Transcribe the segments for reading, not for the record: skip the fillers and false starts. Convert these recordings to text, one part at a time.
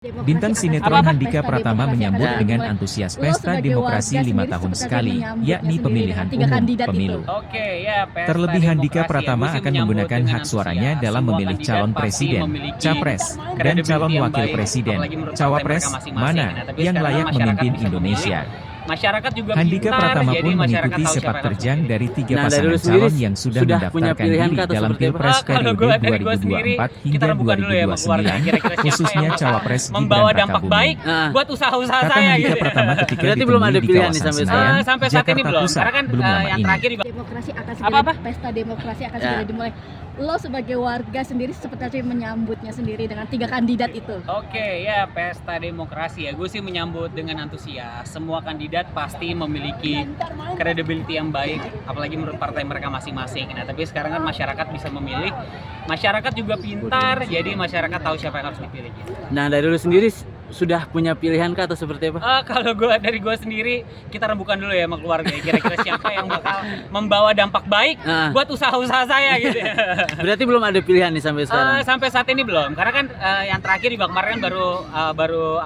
Bintang sinetron Handika Pratama menyambut dengan antusias pesta demokrasi 5 tahun sekali, yakni pemilihan umum pemilu. Terlebih Handika Pratama akan menggunakan hak suaranya dalam memilih calon presiden, capres, dan calon wakil presiden, cawapres, mana yang layak memimpin Indonesia. Masyarakat juga Handika Pratama pun mengikuti sepak terjang dari 3 pasangan calon yang sudah mendaftarkan diri dalam Pilpres periode 2024 hingga 2029, khususnya Cawapres Gibran Rakabuming. buat usaha-usaha Kata saya Handika gitu. Pratama ketika Berarti belum ada ditemui di pilihan nih kawasan sampai Senayan, sampai saat ini Jakarta belum. Pusat, Karena kan belum lama yang ini. terakhir Demokrasi akan segera pesta demokrasi akan segera dimulai. Lo sebagai warga sendiri seperti apa menyambutnya sendiri dengan 3 kandidat itu? Pesta demokrasi ya. Gue sih menyambut dengan antusias. Semua kandidat pasti memiliki credibility yang baik, apalagi menurut partai mereka masing-masing. Nah, tapi sekarang kan masyarakat bisa memilih. Masyarakat juga pintar, jadi masyarakat tahu siapa yang harus dipilih. Gitu. Nah, dari lu sendiri sudah punya pilihan kah atau seperti apa? Kalau dari gue sendiri, kita rembukan dulu ya sama keluarga. Kira-kira siapa yang bakal membawa dampak baik buat usaha-usaha saya gitu ya. Berarti belum ada pilihan nih sampai sekarang? Sampai saat ini belum, karena kan yang terakhir juga kemarin kan baru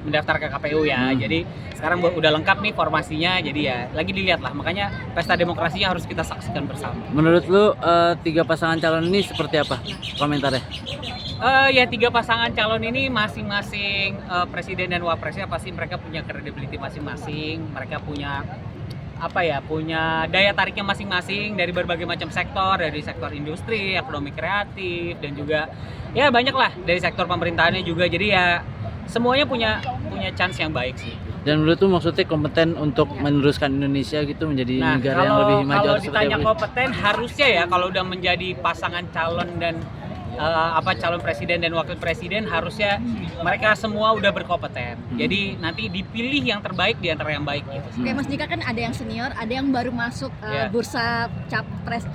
mendaftar ke KPU ya. Jadi sekarang udah lengkap nih formasinya, jadi ya lagi dilihat lah. Makanya pesta demokrasinya harus kita saksikan bersama. Menurut lu 3 pasangan calon ini seperti apa komentarnya? 3 pasangan calon ini masing-masing presiden dan wapresnya pasti mereka punya credibility masing-masing. Mereka punya punya daya tariknya masing-masing dari berbagai macam sektor, dari sektor industri, ekonomi kreatif, dan juga ya banyak lah dari sektor pemerintahannya juga. Jadi ya semuanya punya chance yang baik sih. Dan menurut lu maksudnya kompeten untuk meneruskan Indonesia gitu menjadi negara yang lebih maju? Kalau ditanya kompeten, harusnya ya kalau udah menjadi pasangan calon dan calon presiden dan wakil presiden, harusnya mereka semua udah berkompeten. Jadi nanti dipilih yang terbaik di antara yang baik gitu. Kayak Mas Dika kan ada yang senior, ada yang baru masuk bursa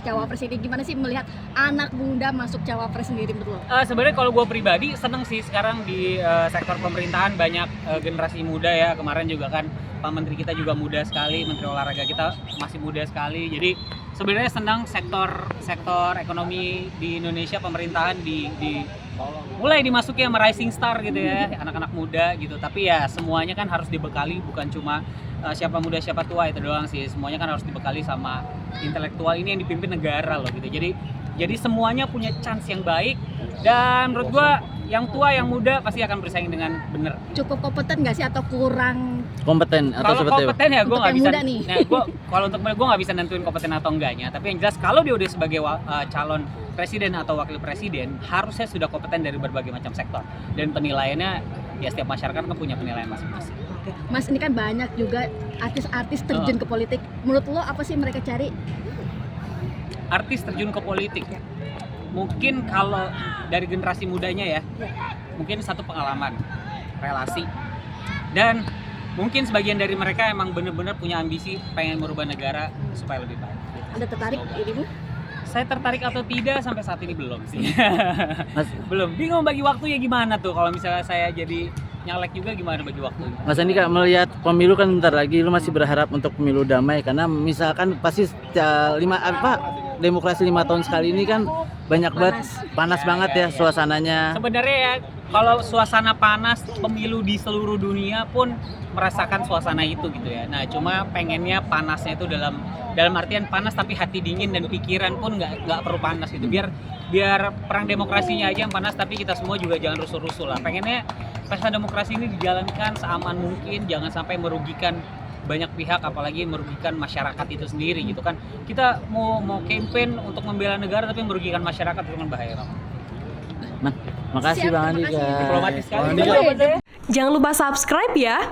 cawapres ini. Gimana sih melihat anak muda masuk cawapres sendiri menurut lo? Sebenarnya kalau gue pribadi seneng sih sekarang di sektor pemerintahan banyak generasi muda ya. Kemarin juga kan Pak Menteri kita juga muda sekali, Menteri Olahraga kita masih muda sekali. Jadi sebenarnya senang sektor ekonomi di Indonesia, pemerintahan mulai dimasuki sama rising star gitu ya, anak-anak muda gitu. Tapi ya semuanya kan harus dibekali, bukan cuma siapa muda siapa tua itu doang sih. Semuanya kan harus dibekali sama intelektual ini yang dipimpin negara loh gitu. Jadi semuanya punya chance yang baik, dan menurut gua yang tua yang muda pasti akan bersaing dengan benar. Cukup kompeten nggak sih atau kurang kompeten atau kalau seperti kompeten ya gue nggak bisa. Kalau untuk gue nggak bisa nentuin kompeten atau enggaknya. Tapi yang jelas kalau dia udah sebagai calon presiden atau wakil presiden, harusnya sudah kompeten dari berbagai macam sektor. Dan penilaiannya ya setiap masyarakat kan punya penilaian masing-masing. Mas, ini kan banyak juga artis-artis terjun ke politik. Menurut lo apa sih mereka cari? Artis terjun ke politik. Mungkin kalau dari generasi mudanya ya, mungkin satu pengalaman, relasi, dan mungkin sebagian dari mereka emang benar-benar punya ambisi pengen merubah negara supaya lebih baik. Anda tertarik ini? Saya tertarik atau tidak sampai saat ini belum sih. Belum. Bingung bagi waktunya gimana tuh kalau misalnya saya jadi nyalek juga, gimana bagi waktunya. Mas Andika, melihat pemilu kan bentar lagi, lu masih berharap untuk pemilu damai karena misalkan pasti demokrasi 5 tahun sekali ini kan banyak panas banget ya suasananya. Sebenarnya ya kalau suasana panas, pemilu di seluruh dunia pun merasakan suasana itu gitu ya. Nah, cuma pengennya panasnya itu dalam artian panas tapi hati dingin dan pikiran pun nggak perlu panas gitu. Biar perang demokrasinya aja yang panas, tapi kita semua juga jangan rusuh-rusuh lah. Pengennya pesta demokrasi ini dijalankan seaman mungkin, jangan sampai merugikan banyak pihak, apalagi merugikan masyarakat itu sendiri gitu kan. Kita mau campaign untuk membela negara tapi merugikan masyarakat, itu kan bahaya banget. Makasih Bang Andika. Diplomatis sekali. Jangan lupa subscribe ya.